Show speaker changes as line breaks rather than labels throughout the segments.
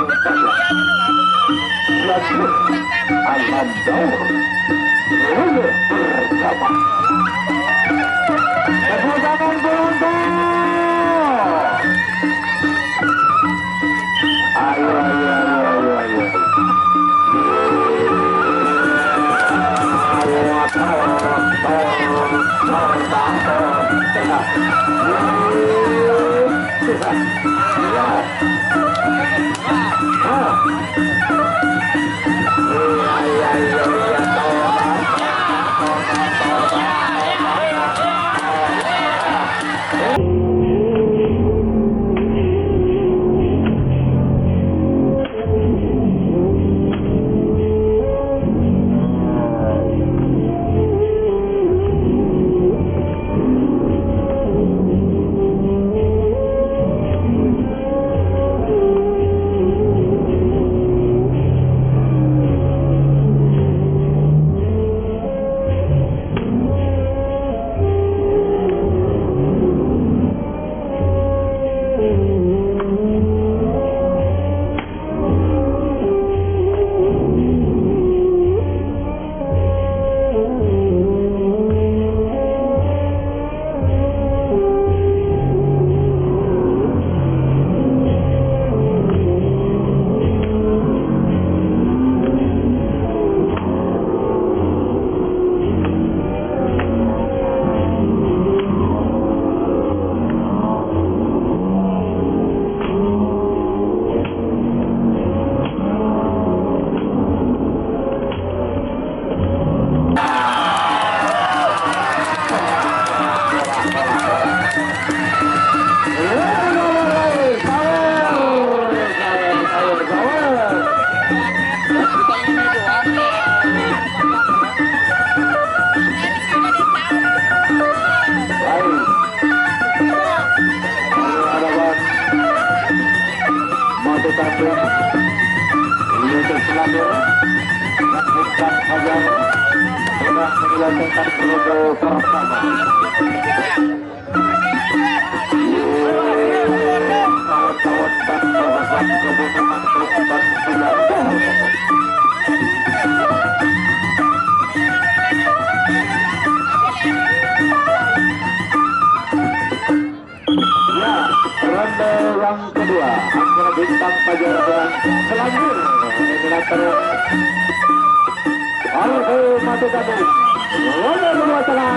bintang saja. Lanjut alam jauh Rule berjabang. Tepuk tangan penonton. Ayo, ayo, ayo, ayo, ayo. Yang kedua antara Bintang Fajar dengan Selanjir Eliminator Alfu Matu Tabu. Ronde kedua tengah.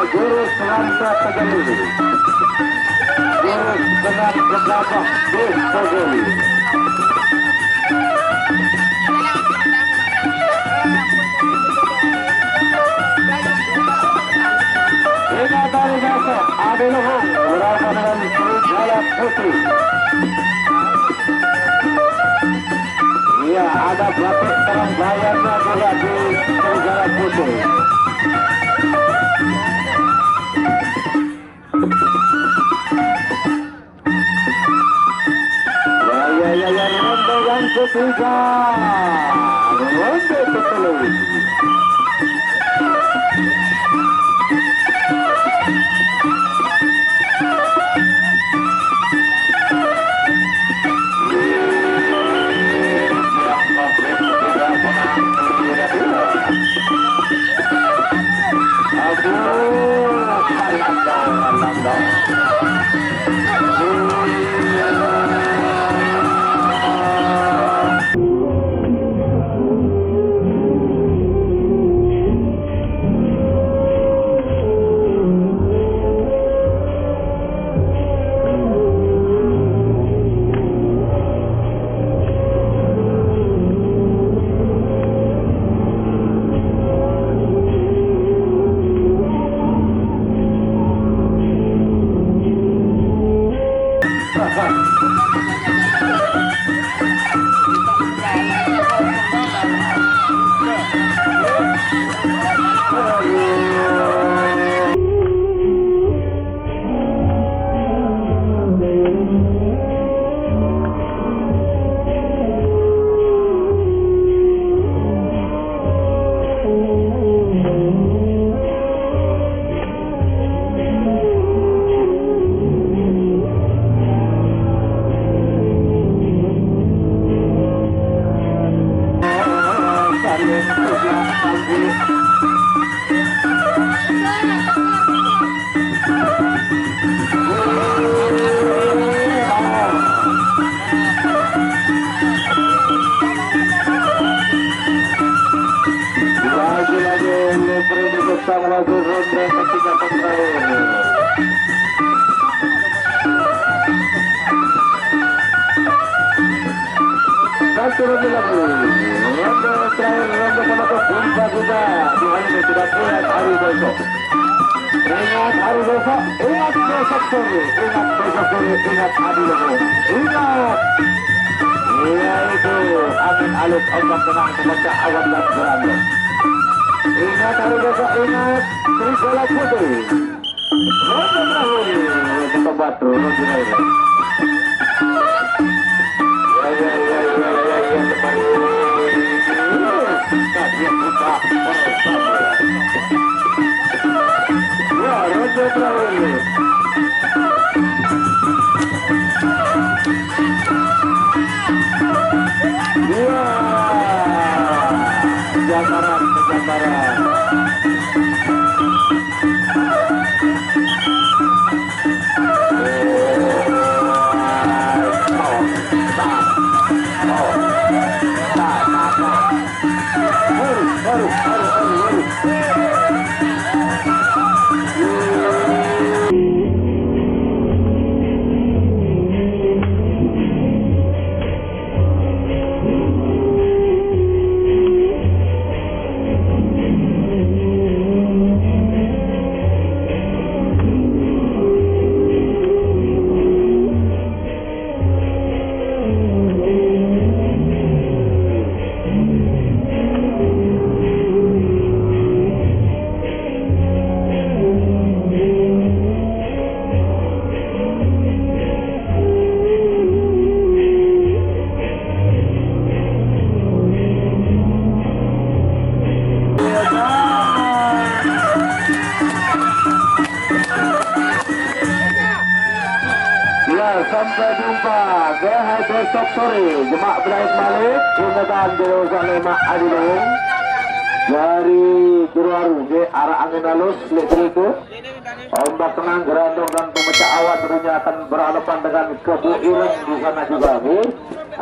Jurus Rantai Pegeli. Jurus dengan berdampak Pegeli. Adiluhung bersama dengan Serigala Putih. Iya, ada pelapis terang bayarnya juga di Serigala Putih. Ya, ronde yang ketiga, ronde ketujuh. Ingat Adiluhung, ingat. Iya itu angin alus ombak tenang pemecah awan dan berangkat. Ingat hari besok, ingat Serigala Putih. Ronde terakhir untuk batu ronde ini. Ya kembali. Kasih buka ya ronde terakhir. Gambaran. Sampai jumpa besok sore. Jemaah Beraid Malik ingatan dilakukan Mak Adiluhung dari Juruaru ke arah angin halus itu ombak tenang gerandong dan pemecah awan tentunya akan berhadapan dengan Kebu Ireng di sana juga nih.